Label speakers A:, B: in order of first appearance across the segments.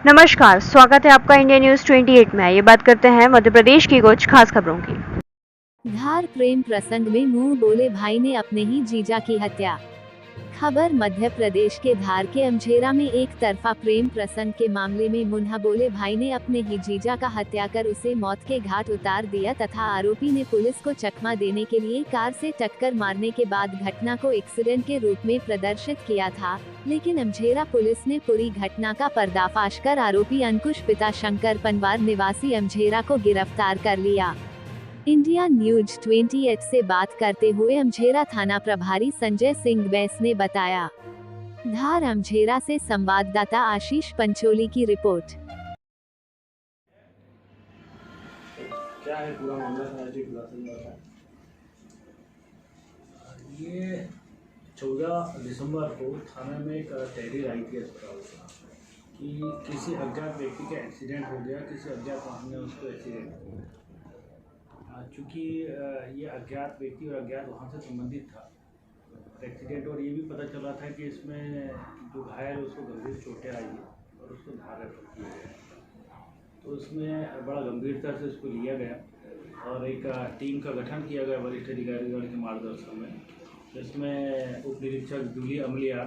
A: नमस्कार, स्वागत है आपका इंडिया न्यूज 28 में। ये बात करते हैं मध्य प्रदेश की कुछ खास खबरों की।
B: धार प्रेम प्रसंग में मुंह बोले भाई ने अपने ही जीजा की हत्या। खबर मध्य प्रदेश के धार के अमझेरा में एक तरफा प्रेम प्रसंग के मामले में मुंह बोले भाई ने अपने ही जीजा का हत्या कर उसे मौत के घाट उतार दिया तथा आरोपी ने पुलिस को चकमा देने के लिए कार से टक्कर मारने के बाद घटना को एक्सीडेंट के रूप में प्रदर्शित किया था। लेकिन अमझेरा पुलिस ने पूरी घटना का पर्दाफाश कर आरोपी अंकुश पिता शंकर पनवार निवासी अमझेरा को गिरफ्तार कर लिया। इंडिया न्यूज 28 से बात करते हुए अमझेरा थाना प्रभारी संजय सिंह बैस ने बताया। धार अमझेरा से संवाददाता आशीष पंचोली की रिपोर्ट।
C: क्या है पूरा मामला? ये 14 दिसंबर को थाने में एक तहरीर आई थी अस्पताल से कि किसी अज्ञात व्यक्ति का एक्सीडेंट हो गया, किसी अज्ञात वाहन ने उसको एक्सीडेंट किया। चूँकि ये अज्ञात व्यक्ति और अज्ञात वाहन से संबंधित था एक्सीडेंट, और ये भी पता चला था कि इसमें जो घायल उसको गंभीर चोटें आई है और उसको धार रेफर किया गया। तो उसमें बड़ा गंभीरता से उसको लिया गया और एक टीम का गठन किया गया वरिष्ठ अधिकारीगण के मार्गदर्शन में, जिसमें उप निरीक्षक जूली अमलिया,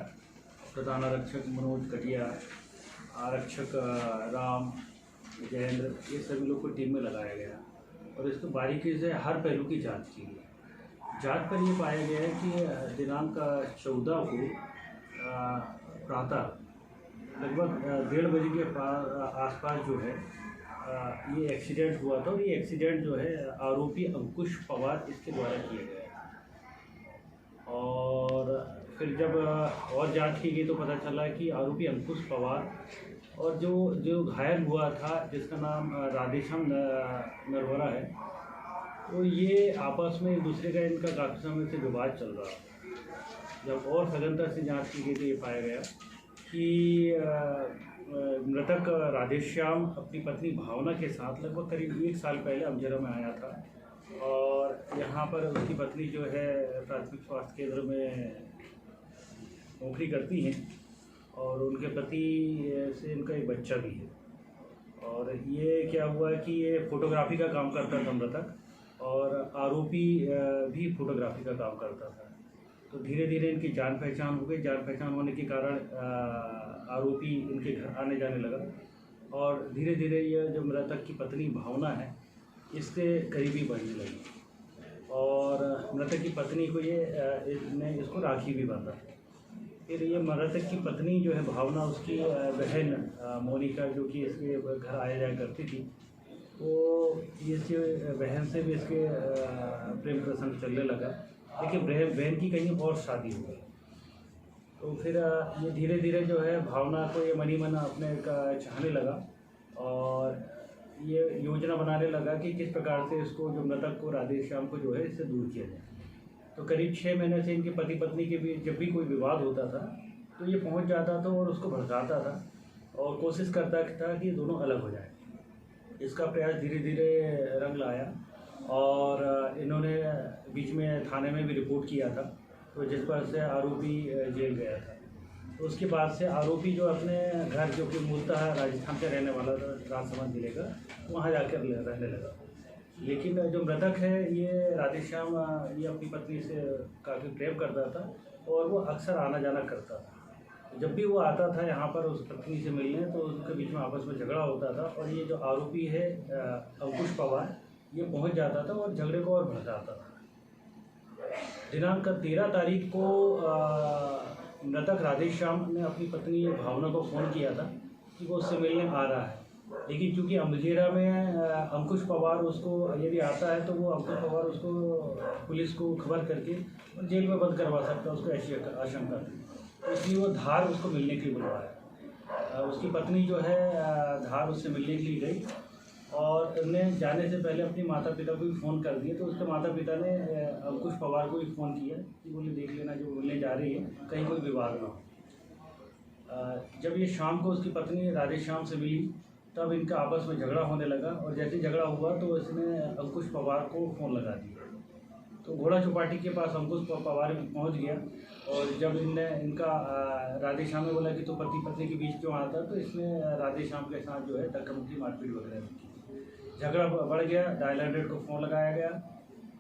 C: प्रधान आरक्षक मनोज कटिया, आरक्षक राम जयेंद्र, ये सभी लोग को टीम में लगाया गया और इसको बारीकी से हर पहलू की जांच की गई। जांच पर ये पाया गया है कि दिनांक 14 को प्रातः लगभग 1:30 बजे के आसपास जो है ये एक्सीडेंट हुआ था और ये एक्सीडेंट जो है आरोपी अंकुश पवार इसके द्वारा किया गया है। और फिर जब और जांच की गई तो पता चला कि आरोपी अंकुश पवार और जो घायल हुआ था जिसका नाम राधेश्याम नरवरा है, तो ये आपस में एक दूसरे का इनका काफ़ी समय से विवाद चल रहा है। जब और सघनता से जांच की गई तो ये पाया गया कि मृतक राधेश्याम अपनी पत्नी भावना के साथ लगभग करीब 1 साल पहले अमझेरा में आया था और यहाँ पर उसकी पत्नी जो है प्राथमिक स्वास्थ्य केंद्र में नौकरी करती हैं और उनके पति से इनका एक बच्चा भी है। और ये क्या हुआ कि ये फोटोग्राफी का काम करता था मृतक और आरोपी भी फोटोग्राफी का काम करता था। तो धीरे धीरे इनकी जान पहचान हो गई। जान पहचान होने के कारण आरोपी इनके घर आने जाने लगा और धीरे धीरे यह जो मृतक की पत्नी भावना है इसके करीबी बढ़ने लगी और मृतक की पत्नी को ने इसको राखी भी बांधा। फिर ये मृतक की पत्नी जो है भावना, उसकी बहन मोनिका जो कि इसके घर आया जाया करती थी, वो इसके बहन से भी इसके प्रेम प्रसंग चलने लगा, लेकिन बहन की कहीं और शादी हो गई। तो फिर ये धीरे धीरे जो है भावना को ये मनी मन अपने का चाहने लगा और ये योजना बनाने लगा कि किस प्रकार से इसको जो मृतक को राधेश्याम को जो है इससे दूर किया जाए। तो करीब 6 महीने से इनके पति पत्नी के बीच जब भी कोई विवाद होता था तो ये पहुंच जाता था और उसको भड़काता था और कोशिश करता था कि दोनों अलग हो जाए। इसका प्रयास धीरे धीरे रंग लाया और इन्होंने बीच में थाने में भी रिपोर्ट किया था, तो जिस पर से आरोपी जेल गया था। तो उसके बाद से आरोपी जो अपने घर, जो कि मूलतः राजस्थान का रहने वाला था, राजसमंद जिले का, वहाँ जाकर रहने लगा। लेकिन जो मृतक है ये राधेश्याम, ये अपनी पत्नी से काफ़ी प्रेम करता था और वो अक्सर आना जाना करता था। जब भी वो आता था यहाँ पर उस पत्नी से मिलने तो उनके बीच में आपस में झगड़ा होता था और ये जो आरोपी है अंकुश पवार, ये पहुँच जाता था और झगड़े को और भड़काता था। दिनांक 13 तारीख को मृतक राधेश्याम ने अपनी पत्नी भावना को फ़ोन किया था कि वो उससे मिलने आ रहा है, लेकिन चूंकि अमझेरा में अंकुश पवार उसको यदि आता है तो वो अंकुश पवार उसको पुलिस को खबर करके जेल में बंद करवा सकता है, उसको ऐसी आशंका थी। तो इसलिए वो धार उसको मिलने के लिए बुलवाया। उसकी पत्नी जो है धार उससे मिलने के लिए गई और उन्हें जाने से पहले अपनी माता पिता को भी फ़ोन कर दिए। तो उसके माता पिता ने अंकुश पवार को भी फ़ोन किया कि बोले देख लेना जो मिलने जा रही है कहीं कोई विवाद ना हो। जब ये शाम को उसकी पत्नी राधेश्याम से मिली तब इनका आपस में झगड़ा होने लगा और जैसे झगड़ा हुआ तो इसने अंकुश पवार को फ़ोन लगा दिया। तो घोड़ा चौपाटी के पास अंकुश पवार पहुंच गया और जब इनका राधेश्याम ने बोला कि तो पति पत्नी के बीच क्यों आता, तो इसने राधेश्याम के साथ जो है धक्का मुक्की मारपीट वगैरह की। झगड़ा बढ़ गया, डायल 100 को फ़ोन लगाया गया।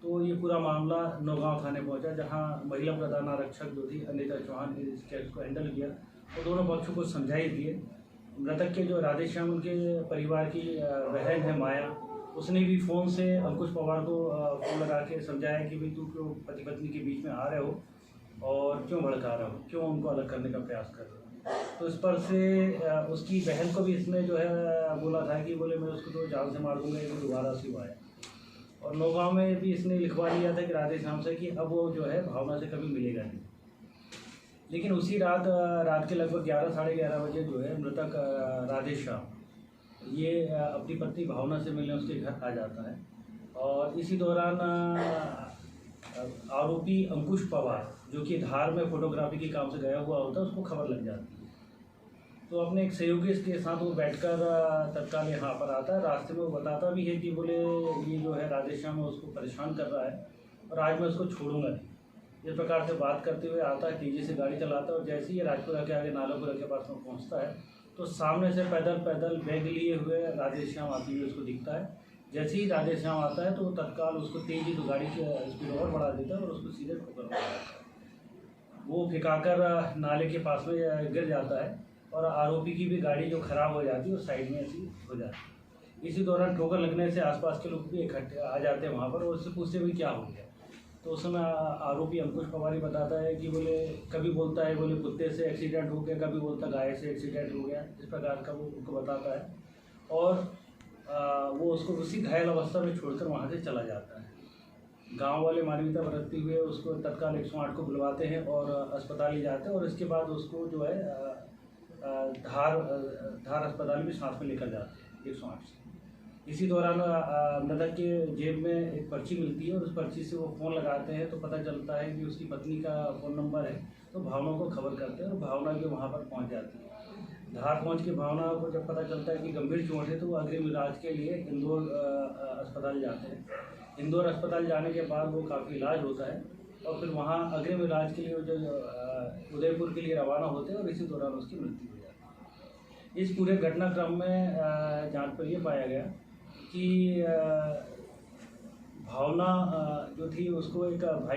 C: तो ये पूरा मामला नौगांव थाने पहुंचा, जहां महिला प्रधान आरक्षक जो थी अनिता चौहान ने इस केस को हैंडल किया और दोनों पक्षों को समझाई दिए। मृतक के जो राधेश्याम उनके परिवार की बहन है माया, उसने भी फ़ोन से अंकुश पवार को फ़ोन लगा के समझाया कि भाई तू क्यों पति पत्नी के बीच में आ रहे हो और क्यों भड़का रहे हो, क्यों उनको अलग करने का प्रयास कर रहे हो। तो इस पर से उसकी बहन को भी इसने जो है बोला था कि बोले मैं उसको तो जान से मार दूंगा, ये दोबारा से आया। और नौगांव में भी इसने लिखवा लिया था कि राधेश्याम से कि अब वो जो है भावना से कभी मिलेगा नहीं। लेकिन उसी रात के लगभग 11 साढ़े 11 बजे जो है मृतक राधेश्याम ये अपनी पत्नी भावना से मिलने उसके घर आ जाता है और इसी दौरान आरोपी अंकुश पवार जो कि धार में फोटोग्राफी के काम से गया हुआ होता है, उसको खबर लग जाती है। तो अपने एक सहयोगी के साथ वो बैठकर तत्काल यहाँ पर आता है। रास्ते में वो बताता भी है कि बोले ये जो है राधेश्याम उसको परेशान कर रहा है और आज मैं उसको छोड़ूंगा नहीं। इस प्रकार से बात करते हुए आता है, तेज़ी से गाड़ी चलाता है और जैसे ही राजपुरा के आगे नालापुरा के पास में पहुँचता है तो सामने से पैदल बैग लिए हुए राधेश्याम आते हुए उसको दिखता है। जैसे ही राधेश्याम आता है तो वो तत्काल उसको तेज़ी तो गाड़ी की स्पीड और बढ़ा देता है और उसको सीधे ठोकर मार देता है। वो फिकाकर नाले के पास में गिर जाता है और आरोपी की भी गाड़ी जो खराब हो जाती है वो साइड में ऐसी हो जाती है। इसी दौरान ठोकर लगने से आसपास के लोग भी इकट्ठे आ जाते हैं वहाँ पर और उससे पूछते भी क्या हो गया। तो उस समय आरोपी अंकुश पवार बताता है कि बोले कभी बोलता है बोले कुत्ते से एक्सीडेंट हो गया, कभी बोलता गाय से एक्सीडेंट हो गया, इस प्रकार का वो उनको बताता है और वो उसको उसी घायल अवस्था में छोड़कर वहाँ से चला जाता है। गांव वाले मानवीयता बरतते हुए उसको तत्काल 108 को बुलवाते हैं और अस्पताल ले जाते हैं और इसके बाद उसको जो है धार अस्पताल में सांस में लेकर जाते हैं 108 से। इसी दौरान मृतक के जेब में एक पर्ची मिलती है और उस पर्ची से वो फ़ोन लगाते हैं तो पता चलता है कि उसकी पत्नी का फ़ोन नंबर है। तो भावना को खबर करते हैं और भावना भी वहाँ पर पहुँच जाती है। धार पहुँच के भावना को जब पता चलता है कि गंभीर चोट है तो वो अग्रिम इलाज के लिए इंदौर अस्पताल जाते हैं। इंदौर अस्पताल जाने के बाद वो काफ़ी इलाज होता है और फिर वहाँ अग्रिम इलाज के लिए जो उदयपुर के लिए रवाना होते हैं और इसी दौरान उसकी मृत्यु हो जाती है। इस पूरे घटनाक्रम में जांच पर यह पाया गया कि भावना जो थी उसको एक भाई